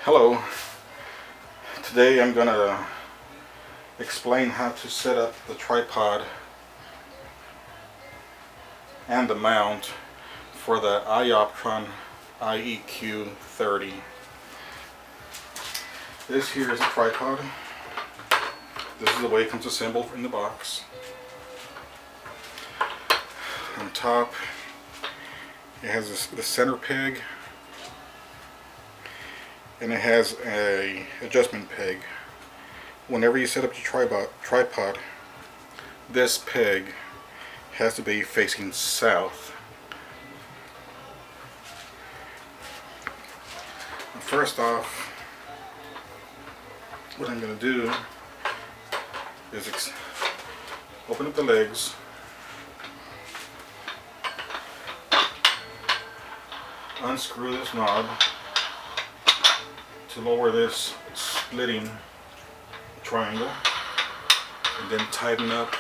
Hello. Today I'm gonna explain how to set up the tripod and the mount for the iOptron IEQ30. This here is a tripod. This is the way it comes assembled in the box. On top it has the center peg, and it has a adjustment peg. Whenever you set up your tripod, this peg has to be facing south. First off, what I'm going to do is open up the legs, unscrew this knob to lower this splitting triangle, and then tighten up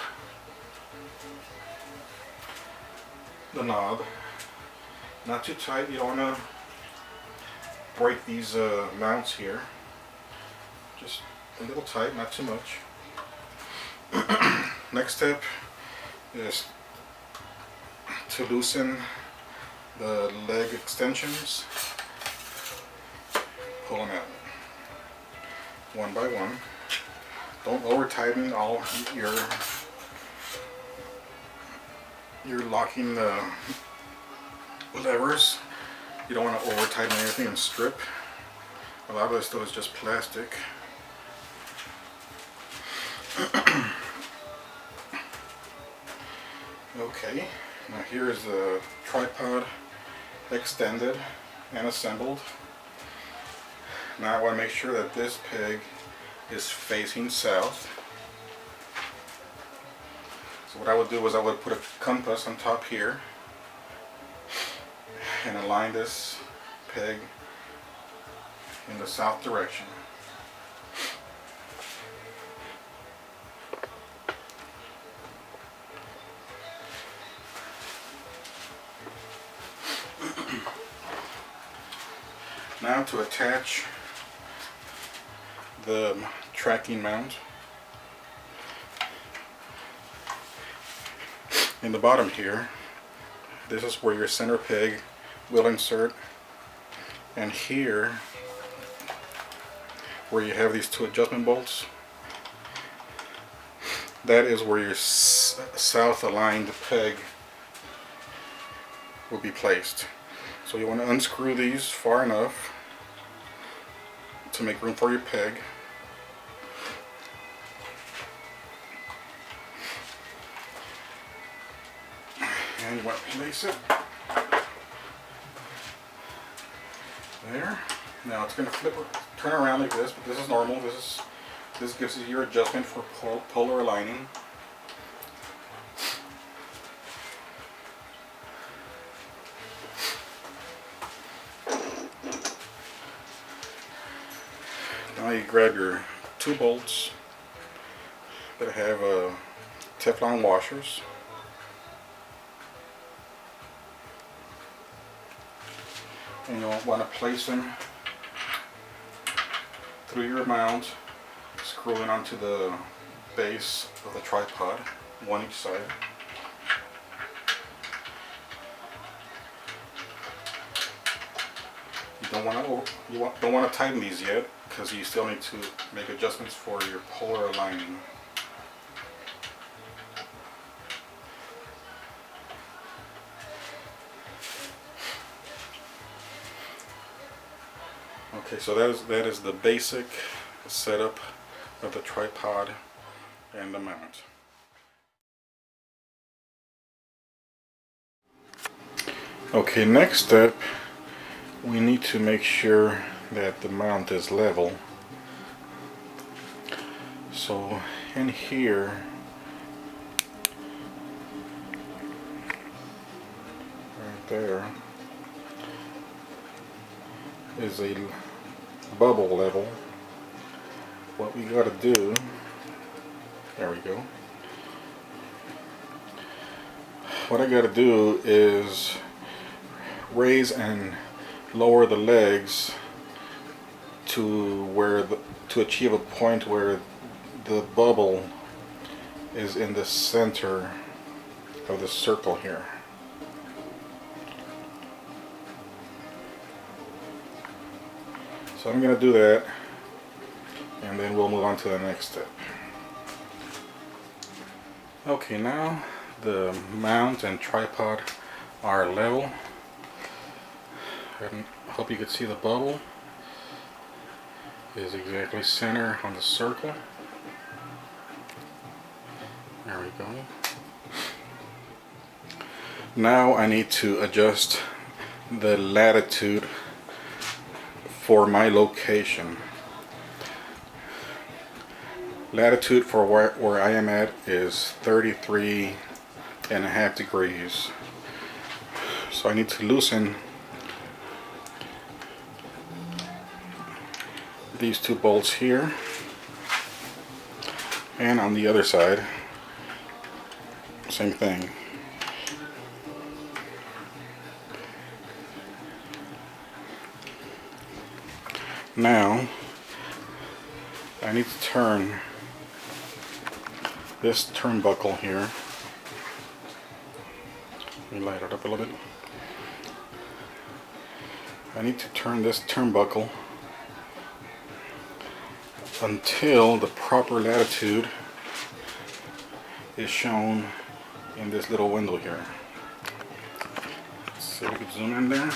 the knob. Not too tight, you don't want to break these mounts here. Just a little tight, not too much. Next step is to loosen the leg extensions. Pull them out one by one. Don't over tighten all you're locking the levers. You don't want to over tighten everything and strip. A lot of this stuff is just plastic. Okay, now here is the tripod extended and assembled. Now I want to make sure that this peg is facing south. So what I would do is I would put a compass on top here and align this peg in the south direction. Now to attach the tracking mount. In the bottom here, this is where your center peg will insert, and here where you have these two adjustment bolts, that is where your south aligned peg will be placed. So you want to unscrew these far enough to make room for your peg. And you want to place it there. Now it's going to turn around like this, but this is normal. This gives you your adjustment for polar aligning. Now you grab your two bolts that have Teflon washers. And you'll want to place them through your mount, screwing onto the base of the tripod, one each side. You don't want to tighten these yet, because you still need to make adjustments for your polar aligning. Okay, so that is the basic setup of the tripod and the mount. Okay, next step, we need to make sure that the mount is level. So in here, right there, is a bubble level. What we got to do, there we go. What I got to do is raise and lower the legs to achieve a point where the bubble is in the center of the circle here. So I'm going to do that, and then we'll move on to the next step. Okay, now the mount and tripod are level. I hope you can see the bubble is exactly center on the circle. There we go. Now I need to adjust the latitude for my location. Latitude for where I am at is 33.5 degrees. So I need to loosen these two bolts here, and on the other side, same thing. Now I need to turn this turnbuckle here. Let me light it up a little bit. I need to turn this turnbuckle until the proper latitude is shown in this little window here. Let's see if we can zoom in there.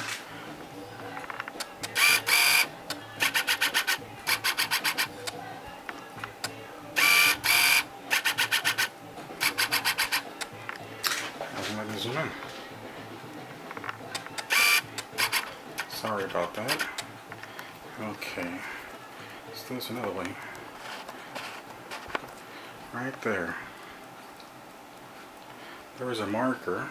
Let me zoom in. Sorry about that. Okay. Let's do this another way. Right there. There is a marker.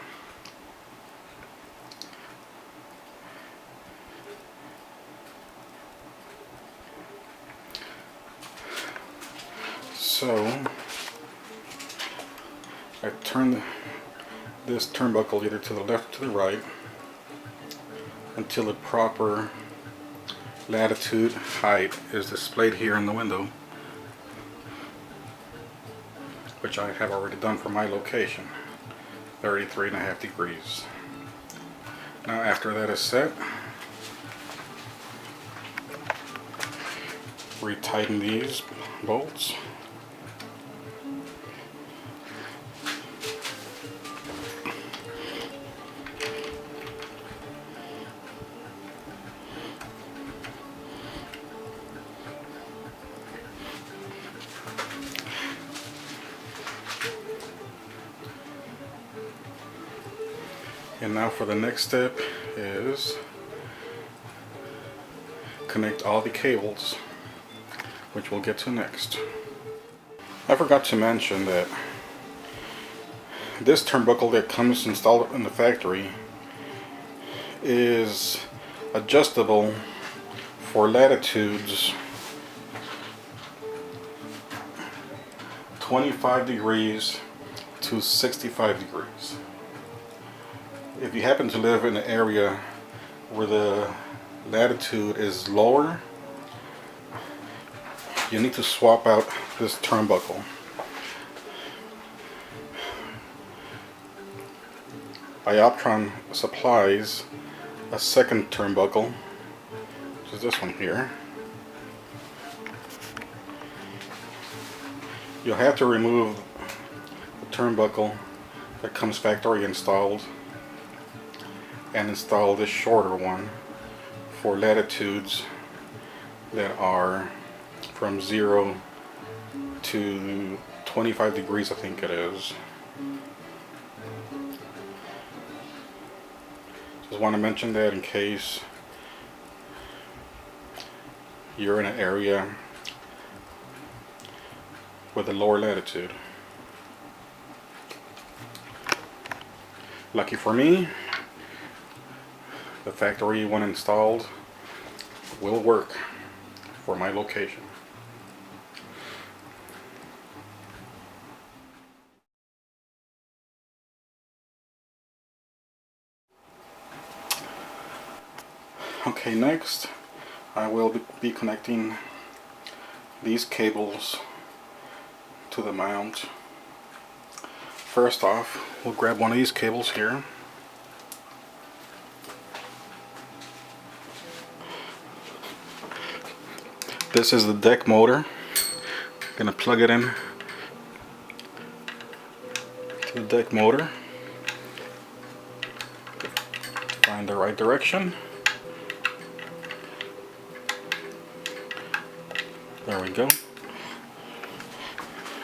So I turn this turnbuckle either to the left or to the right until the proper latitude height is displayed here in the window, which I have already done for my location, 33.5 degrees. Now after that is set, retighten these bolts. And now for the next step is connect all the cables, which we'll get to next. I forgot to mention that this turnbuckle that comes installed in the factory is adjustable for latitudes 25 degrees to 65 degrees. If you happen to live in an area where the latitude is lower, you need to swap out this turnbuckle. iOptron supplies a second turnbuckle, which is this one here. You'll have to remove the turnbuckle that comes factory installed and install this shorter one for latitudes that are from 0 to 25 degrees, I think it is. Just want to mention that in case you're in an area with a lower latitude. Lucky for me, the factory one installed will work for my location. Okay, next I will be connecting these cables to the mount. First off, we'll grab one of these cables here. This is the deck motor. Gonna plug it in to the deck motor. Find the right direction. There we go.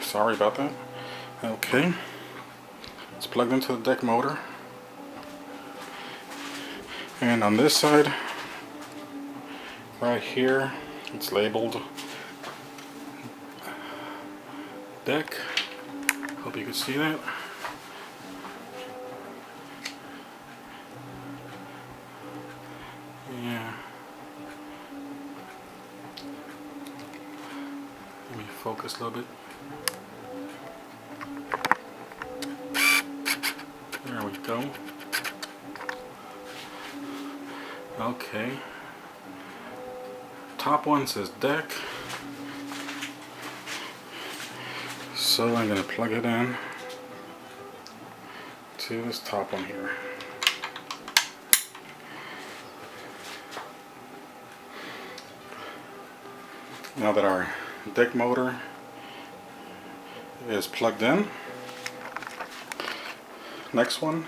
Sorry about that. Okay. It's plugged into the deck motor. And on this side, right here, it's labeled deck. Hope you can see that. Yeah. Let me focus a little bit. There we go. Okay. Top one says deck. So I'm going to plug it in to this top one here. Now that our deck motor is plugged in, next one,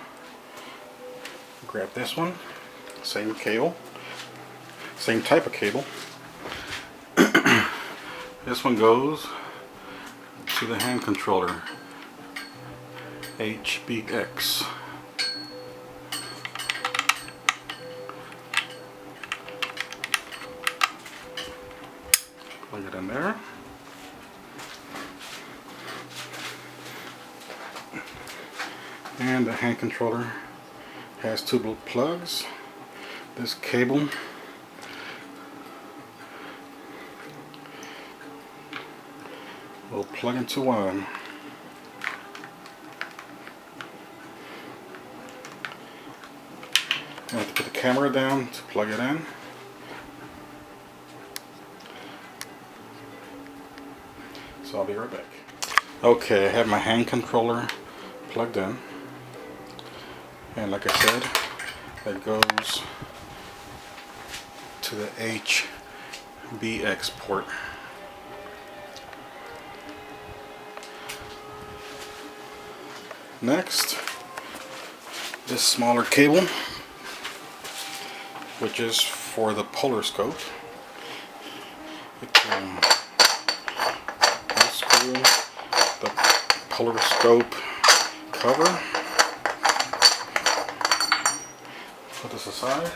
grab this one, same cable, same type of cable. This one goes to the hand controller, HBX. Plug it in there. And the hand controller has two plugs. This cable will plug into one of them. I have to put the camera down to plug it in. So I'll be right back. Okay, I have my hand controller plugged in. And like I said, it goes to the HBX port. Next, this smaller cable, which is for the polar scope. It can unscrew the polar scope cover. Put this aside.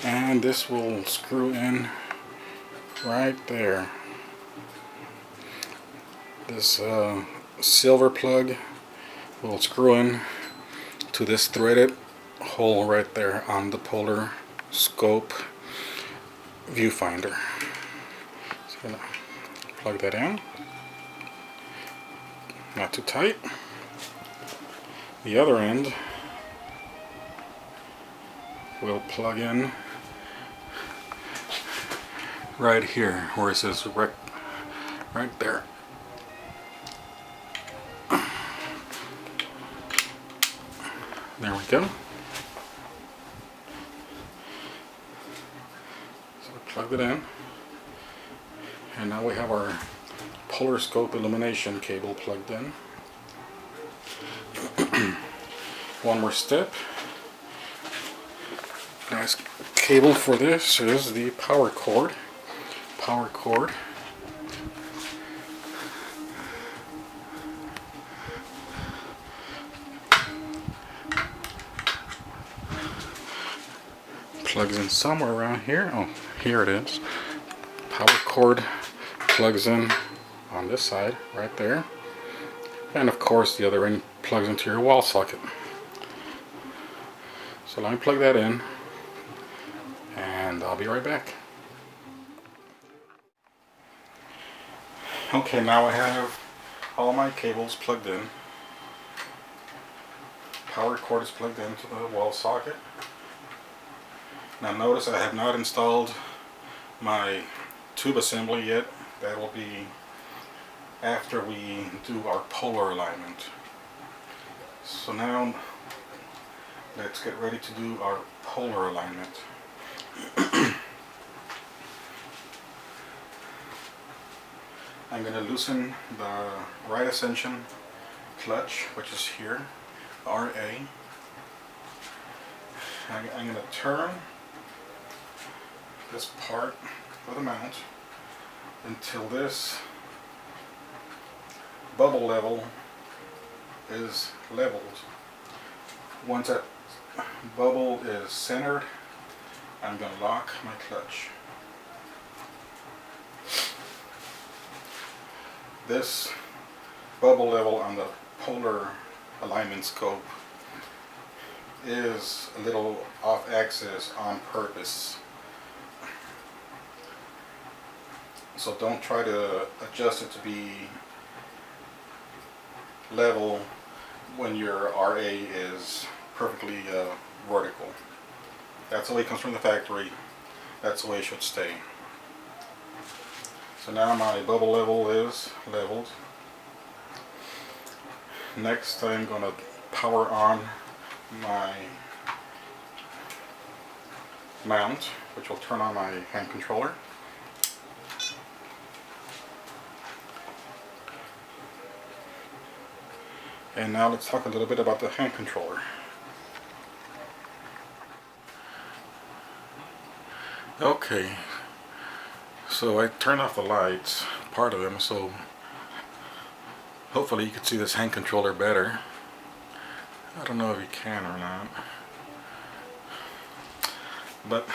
And this will screw in right there. This silver plug will screw in to this threaded hole right there on the polar scope viewfinder. So I'm gonna plug that in. Not too tight. The other end will plug in right here where it says right there. There we go. So we plugged it in, and now we have our polar scope illumination cable plugged in. One more step. Nice cable for this is the power cord. Power cord. Plugs in somewhere around here. Oh, here it is. Power cord plugs in on this side, right there. And of course the other end plugs into your wall socket. So let me plug that in, and I'll be right back. Okay, now I have all my cables plugged in. power cord is plugged into the wall socket. Now notice I have not installed my tube assembly yet. That will be after we do our polar alignment. So now let's get ready to do our polar alignment. I'm going to loosen the right ascension clutch, which is here, RA. I'm going to turn this part of the mount until this bubble level is leveled. Once that bubble is centered, I'm going to lock my clutch. This bubble level on the polar alignment scope is a little off axis on purpose. So don't try to adjust it to be level when your RA is perfectly vertical. That's the way it comes from the factory. That's the way it should stay. So now my bubble level is leveled. Next I'm going to power on my mount, which will turn on my hand controller. And now let's talk a little bit about the hand controller. Okay, so I turned off the lights, part of them, so hopefully you can see this hand controller better. I don't know if you can or not. But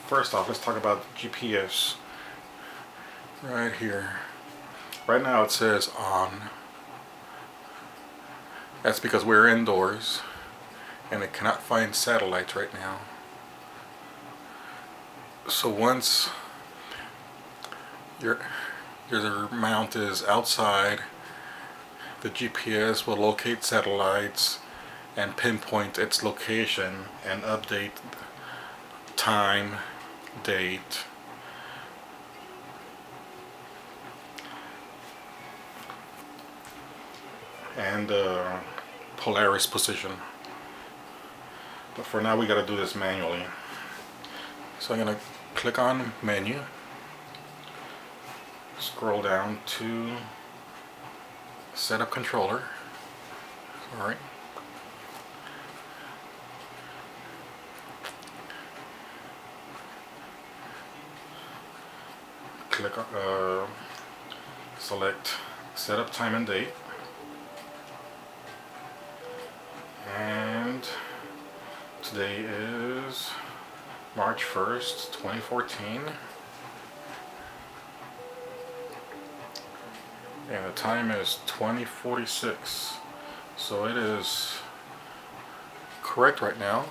first off, let's talk about the GPS. Right here. Right now it says on. That's because we're indoors and it cannot find satellites right now. So once your mount is outside, the GPS will locate satellites and pinpoint its location and update time, date, and Polaris position. But for now we got to do this manually. So I'm going to click on menu, scroll down to setup controller. Alright. Click select setup time and date. And today is March 1st, 2014. And the time is 20:46. So it is correct right now.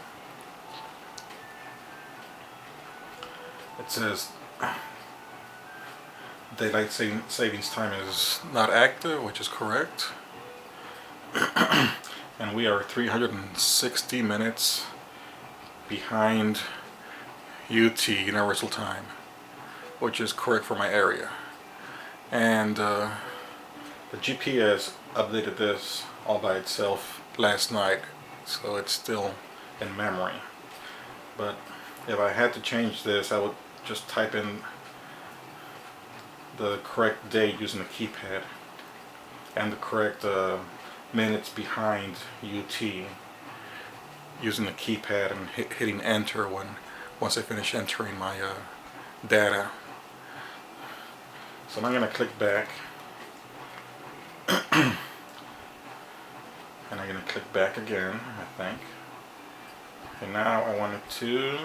It says daylight savings time is not active, which is correct. And we are 360 minutes behind UT, Universal Time, which is correct for my area. And the GPS updated this all by itself last night, so it's still in memory. But if I had to change this, I would just type in the correct date using the keypad and the correct minutes behind UT using the keypad and hitting enter once I finish entering my data. So now I'm going to click back and I'm going to click back again, I think. And now I want it to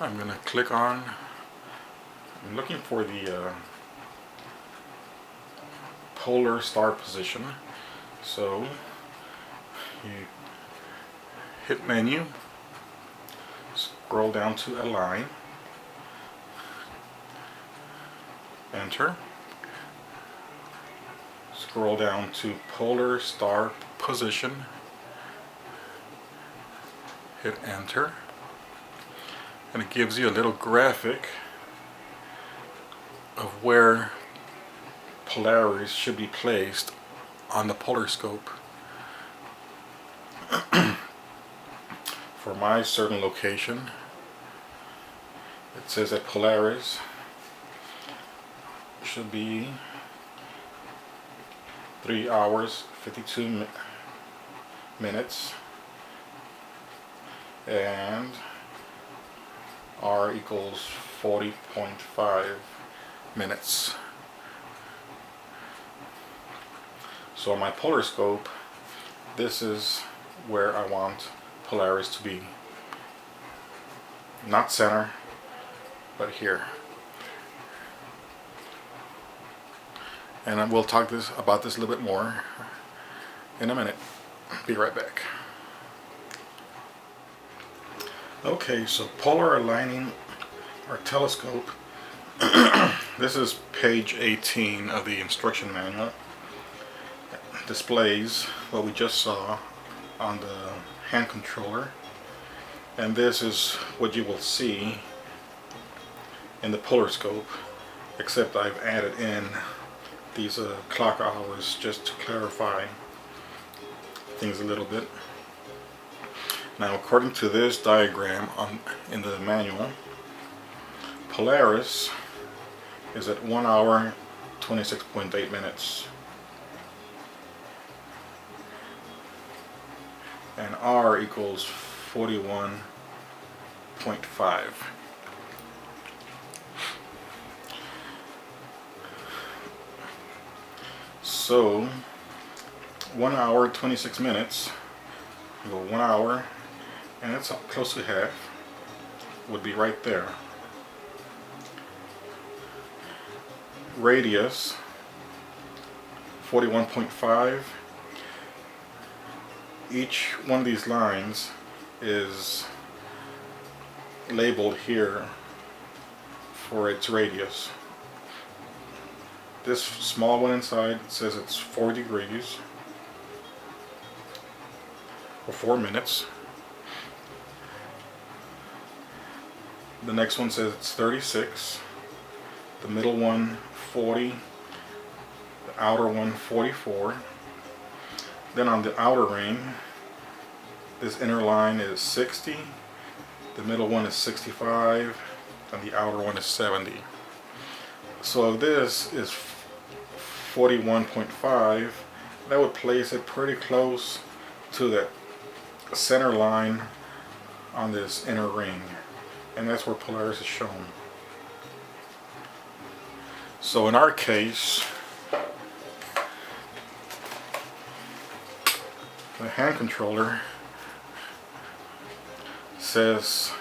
I'm going to click on, I'm looking for the polar star position. So You hit menu, scroll down to align, enter, scroll down to polar star position, hit enter, and it gives you a little graphic of where polarities should be placed on the polar scope. For my certain location, it says that Polaris should be 3 hours 52 minutes and R equals 40.5 minutes. So on my polar scope, this is where I want Polaris to be. Not center, but here. And we'll talk about this a little bit more in a minute. Be right back. Okay, so polar aligning our telescope. This is page 18 of the instruction manual. It displays what we just saw on the hand controller, and this is what you will see in the polar scope, except I've added in these clock hours just to clarify things a little bit. Now, according to this diagram in the manual, Polaris is at 1 hour 26.8 minutes. And R equals 41.5. So 1 hour 26 minutes, we go 1 hour, and it's close to half, would be right there. Radius 41.5. Each one of these lines is labeled here for its radius. This small one inside says it's 4 degrees or 4 minutes. The next one says it's 36. The middle one 40. The outer one 44. Then on the outer ring, this inner line is 60, the middle one is 65, and the outer one is 70. So if this is 41.5, that would place it pretty close to the center line on this inner ring, and that's where Polaris is shown. So in our case, the hand controller says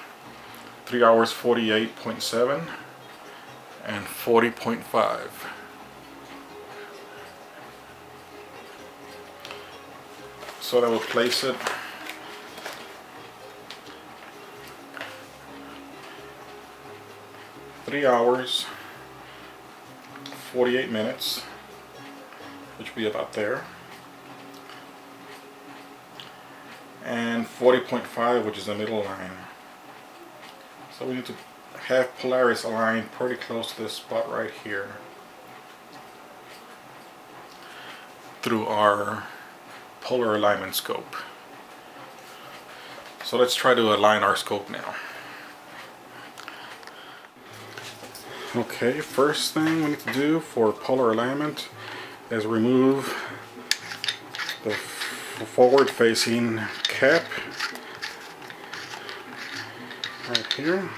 3 hours 48.7 and 40.5. So that will place it (3 hours 48 minutes), which would be about there, and 40.5, which is the middle line. So we need to have Polaris aligned pretty close to this spot right here through our polar alignment scope. So let's try to align our scope now. Okay, first thing we need to do for polar alignment is remove the forward facing cap right here.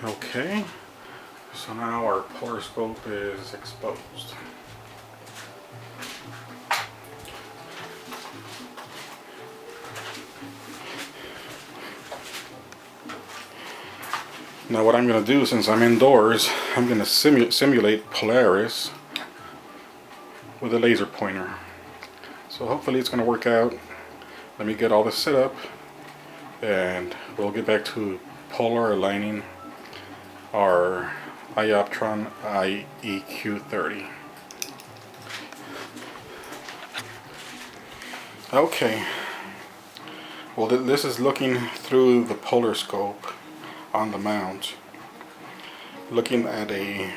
Okay, so now our polar scope is exposed. Now what I'm going to do, since I'm indoors, I'm going to simulate Polaris with a laser pointer. So hopefully it's going to work out. Let me get all this set up and we'll get back to polar aligning our iOptron IEQ30. Okay, well this is looking through the polar scope on the mount, looking at a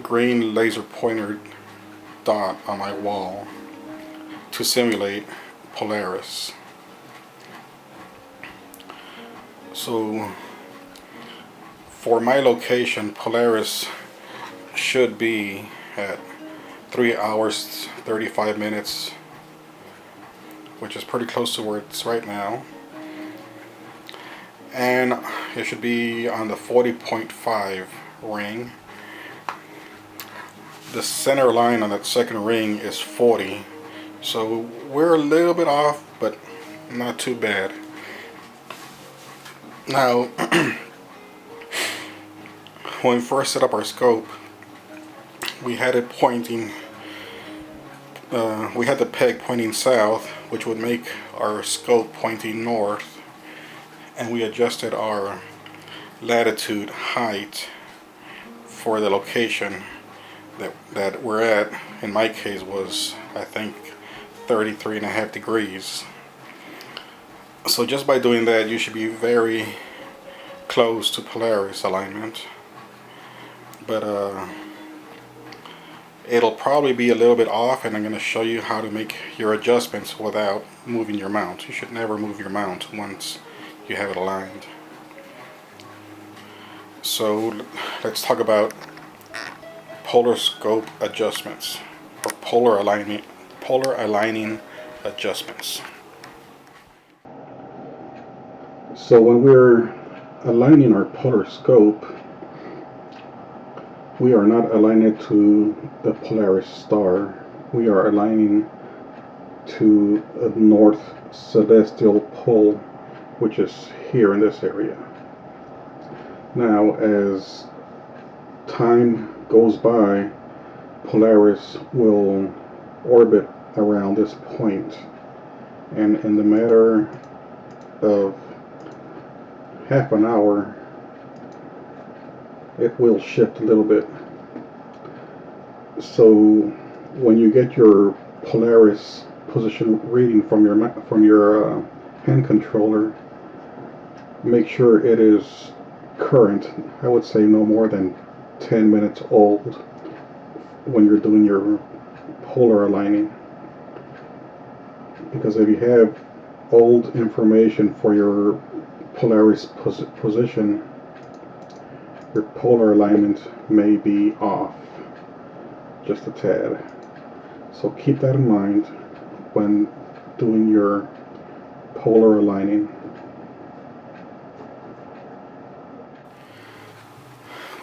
green laser pointer dot on my wall to simulate Polaris. So for my location, Polaris should be at 3 hours 35 minutes, which is pretty close to where it's right now, and it should be on the 40.5 ring. The center line on that second ring is 40, so we're a little bit off, but not too bad. Now, when we first set up our scope, we had it pointing, we had the peg pointing south, which would make our scope pointing north, and we adjusted our latitude height for the location that we're at. In my case was, I think, 33.5 degrees. So just by doing that, you should be very close to Polaris alignment. But it'll probably be a little bit off, and I'm going to show you how to make your adjustments without moving your mount. You should never move your mount once you have it aligned. So let's talk about polar scope adjustments, or polar aligning adjustments. So when we're aligning our polar scope, we are not aligning to the Polaris star. We are aligning to a north celestial pole, which is here in this area. Now, as time goes by, Polaris will orbit around this point, and in the matter of half an hour, it will shift a little bit. So when you get your Polaris position reading from your hand controller, make sure it is current. I would say no more than 10 minutes old when you're doing your polar aligning, because if you have old information for your Polaris position, your polar alignment may be off just a tad. So keep that in mind when doing your polar aligning.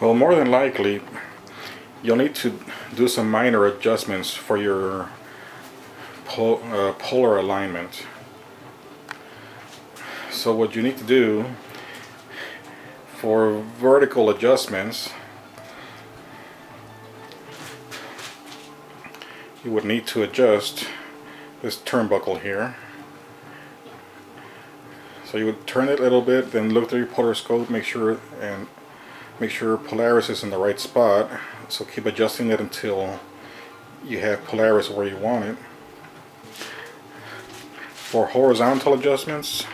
Well, more than likely, you'll need to do some minor adjustments for your polar alignment. So what you need to do for vertical adjustments, you would need to adjust this turnbuckle here. So you would turn it a little bit, then look through your polar scope, make sure Polaris is in the right spot. So keep adjusting it until you have Polaris where you want it. For horizontal adjustments,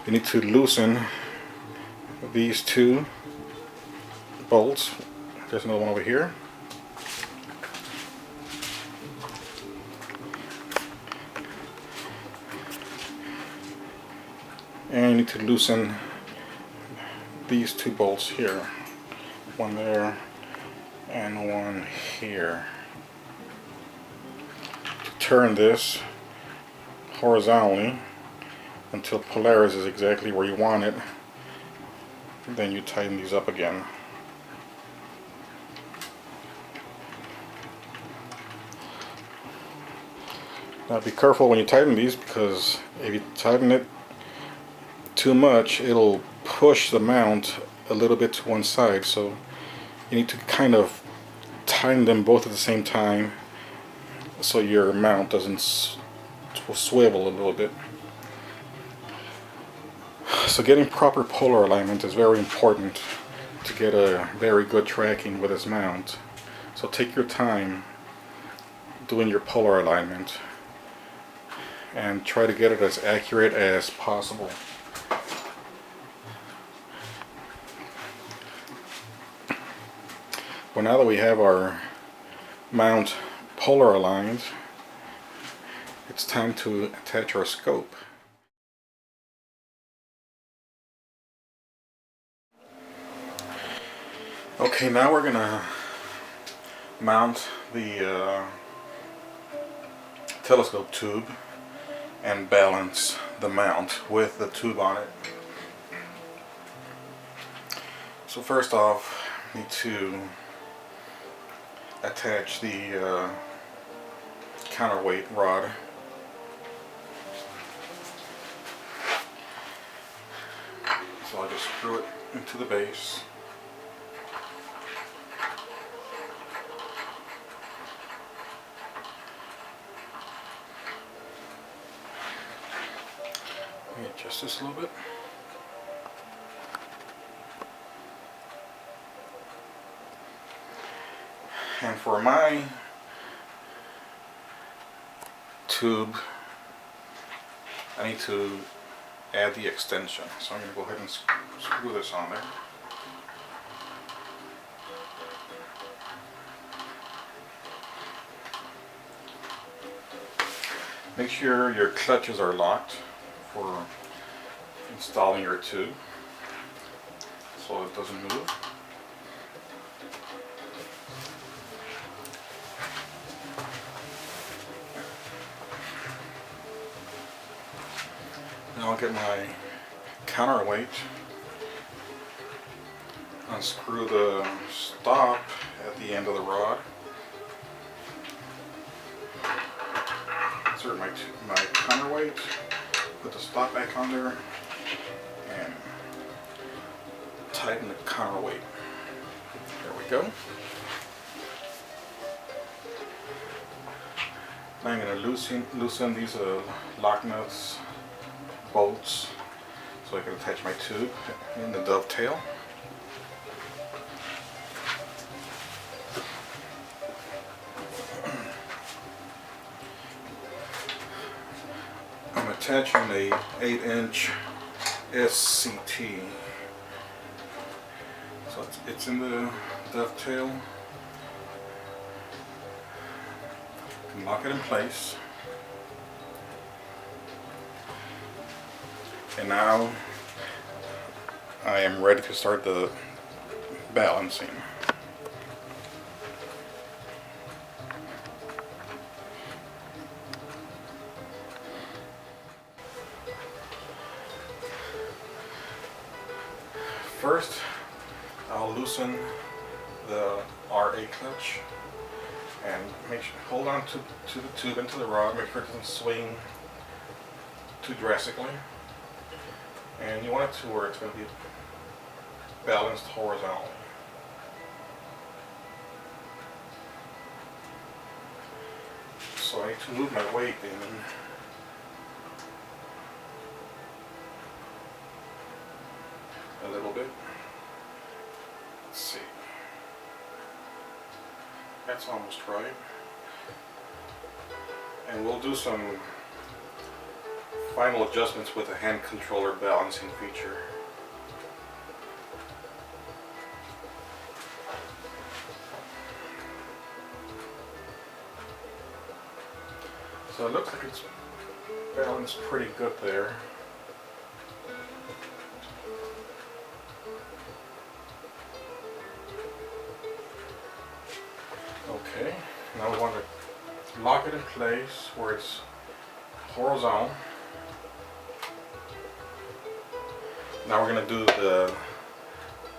you need to loosen these two bolts. There's another one over here. And you need to loosen these two bolts here. One there and one here. To turn this horizontally until Polaris is exactly where you want it, then you tighten these up again. Now be careful when you tighten these, because if you tighten it too much, it'll push the mount a little bit to one side. So you need to kind of tighten them both at the same time so your mount doesn't swivel a little bit. So getting proper polar alignment is very important to get a very good tracking with this mount. So take your time doing your polar alignment and try to get it as accurate as possible. Well, now that we have our mount polar aligned, it's time to attach our scope. Okay, now we're gonna mount the telescope tube and balance the mount with the tube on it. So first off, I need to attach the counterweight rod. So I'll just screw it into the base. Adjust this a little bit. And for my tube, I need to add the extension. So I'm going to go ahead and screw this on there. Make sure your clutches are locked for installing your tube so it doesn't move. Now I'll get my counterweight, unscrew the stop at the end of the rod, insert my counterweight, put the stop back on there, and tighten the counterweight. There we go. Now I'm going to loosen these lock nuts, bolts, so I can attach my tube in the dovetail. I'm attaching a 8-inch SCT. So it's in the dovetail. You can lock it in place. And now I am ready to start the balancing. First, I'll loosen the RA clutch and hold on to the tube and to the rod. Make sure it doesn't swing too drastically. And you want it to where it's going to be balanced horizontally. So I need to move my weight in a little bit. Let's see. That's almost right. And we'll do some final adjustments with the hand controller balancing feature. So it looks like it's balanced pretty good there. Okay, now we want to lock it in place where it's horizontal. Now we're going to do the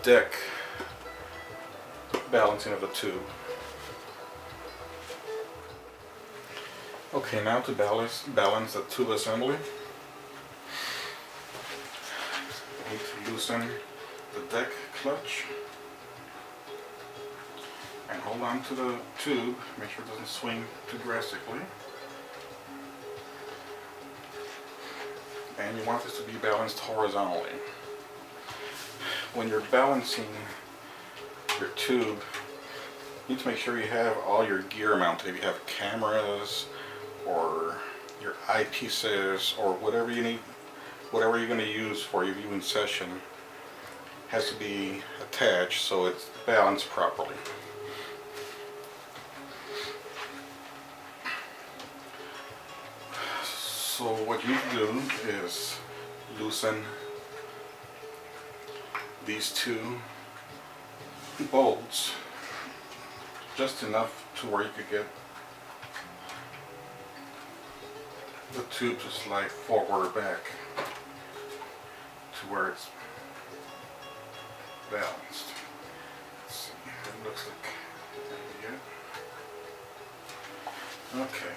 deck balancing of the tube. Okay, now to balance the tube assembly, I need to loosen the deck clutch and hold on to the tube, make sure it doesn't swing too drastically. And you want this to be balanced horizontally. When you're balancing your tube, you need to make sure you have all your gear mounted. If you have cameras or your eyepieces or whatever you need, whatever you're going to use for your viewing session, has to be attached so it's balanced properly. So what you need to do is loosen these two bolts just enough to where you could get the tube to slide forward or back to where it's balanced. Let's see, it looks like that. Okay.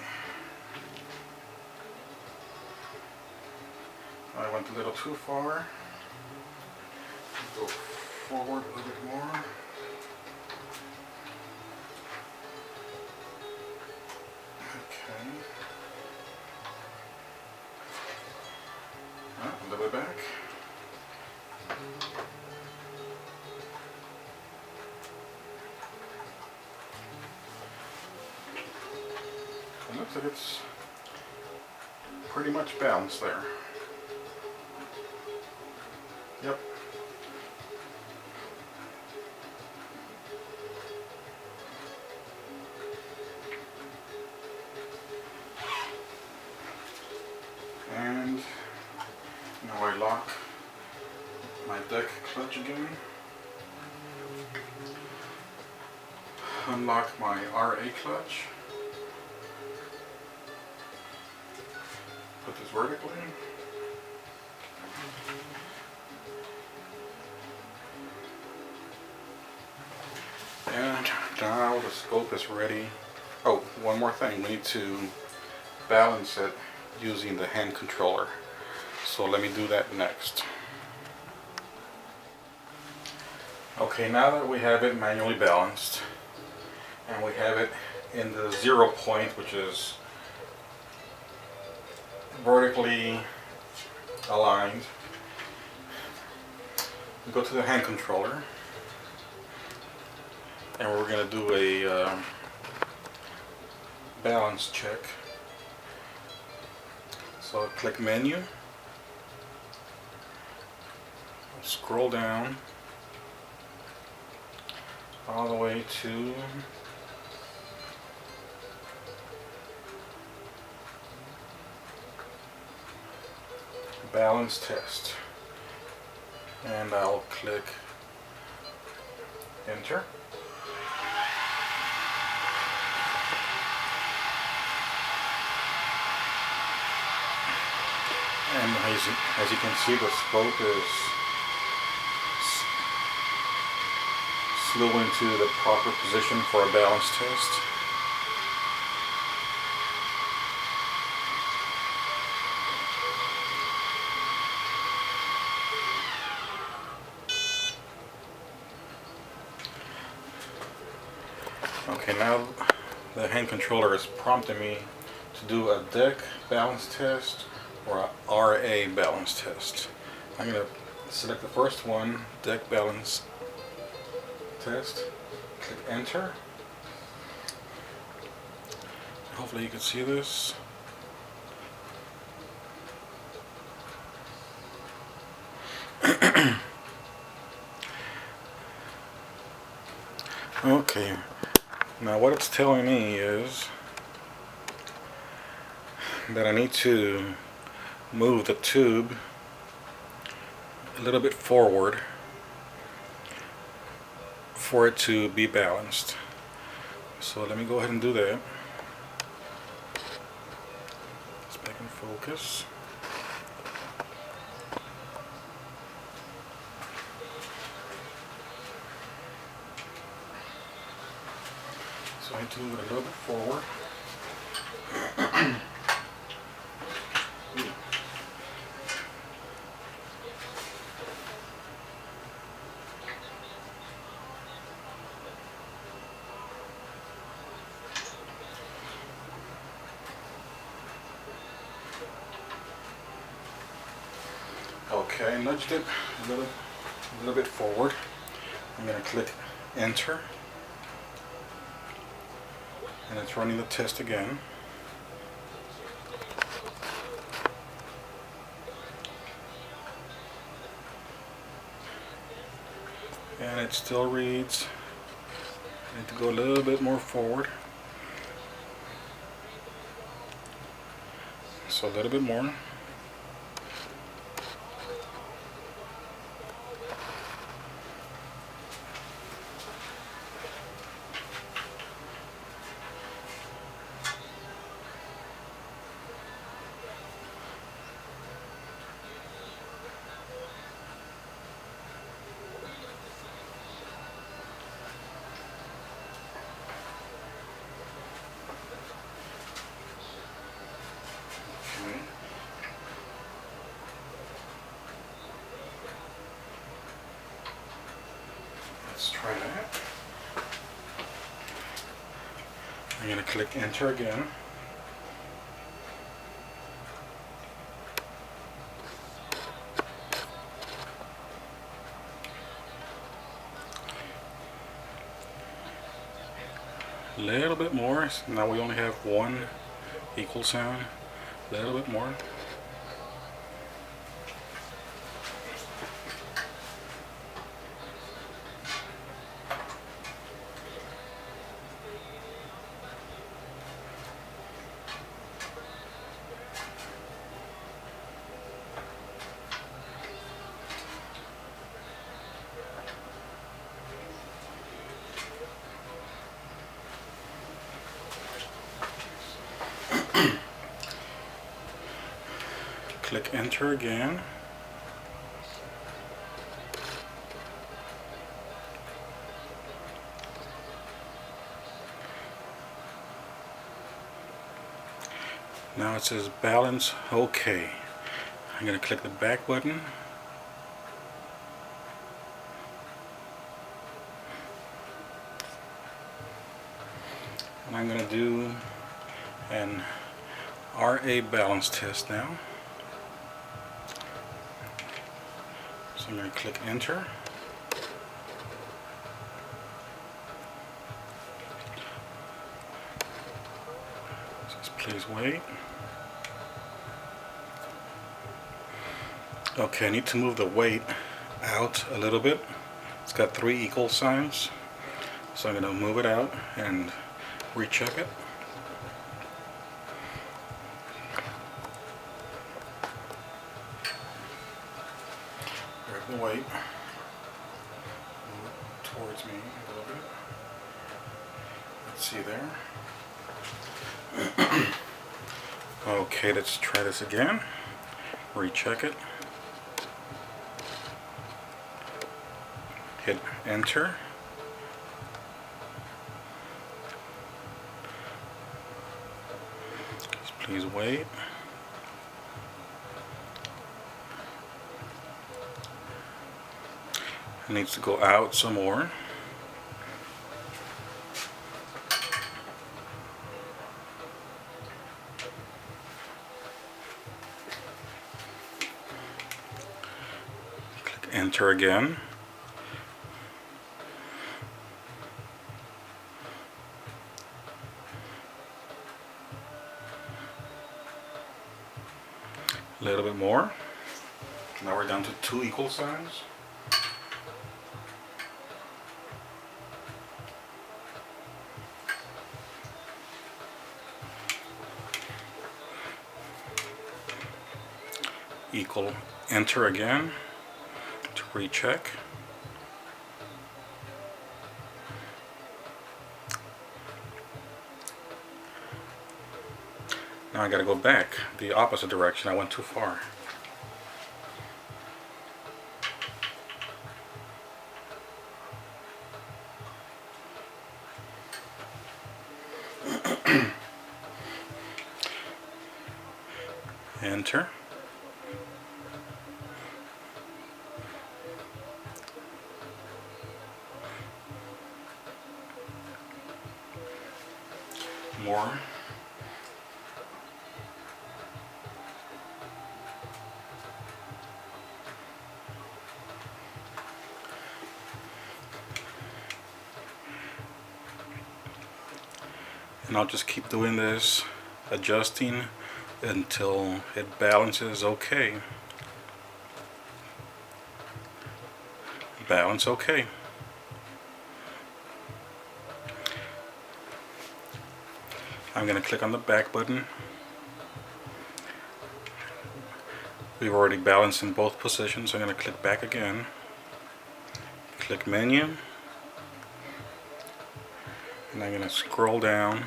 I went a little too far. Go forward a little bit more. Okay. A little bit back. It looks like it's pretty much balanced there. Yep. And now I lock my deck clutch again. Unlock my RA clutch. Put this vertically. And now the scope is ready. Oh, one more thing. We need to balance it using the hand controller. So let me do that next. Okay, now that we have it manually balanced and we have it in the 0 point, which is vertically aligned, we go to the hand controller and we're going to do a balance check. So click menu, scroll down all the way to balance test, and I'll click enter. And as you can see, the scope is slew into the proper position for a balance test. Okay, now the hand controller is prompting me to do a deck balance test or a RA balance test. I'm going to select the first one, deck balance test, click enter. Hopefully you can see this. Okay, now what it's telling me is that I need to move the tube a little bit forward for it to be balanced. So let me go ahead and do that. It's back in focus. So I do it a little bit forward. Okay, I nudged it a little bit forward. I'm going to click enter, and it's running the test again. And it still reads. I need to go a little bit more forward. So a little bit more. Let's try that. I'm going to click enter again. A little bit more. Now we only have one equal sound. A little bit more. Click enter again. Now it says balance OK. I'm going to click the back button. And I'm going to do an RA balance test now. So I'm going to click enter. Just please wait. Okay, I need to move the weight out a little bit. It's got 3 equal signs. So I'm going to move it out and recheck it. Grab the weight. Move it towards me a little bit. Let's see there. Okay, let's try this again. Recheck it. Hit enter. Just please wait. It needs to go out some more. Click enter again. A little bit more. Now we're down to 2 equal signs. Equal enter again to recheck. Now I gotta go back the opposite direction. I went too far. Enter. More. And I'll just keep doing this, adjusting until it balances okay. Balance okay. I'm going to click on the back button. We've already balanced in both positions, so I'm going to click back again. Click menu. And I'm going to scroll down.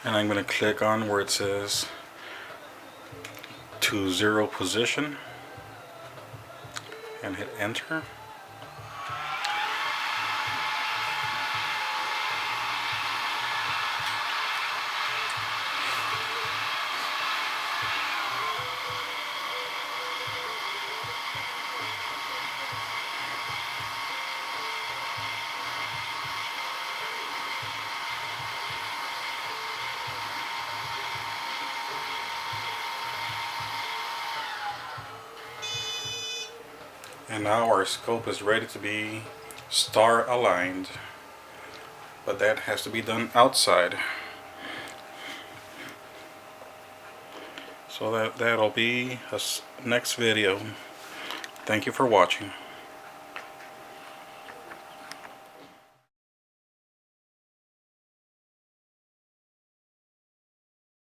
And I'm going to click on where it says to 0 position and hit enter. And now our scope is ready to be star aligned, but that has to be done outside. So that'll be a next video. Thank you for watching.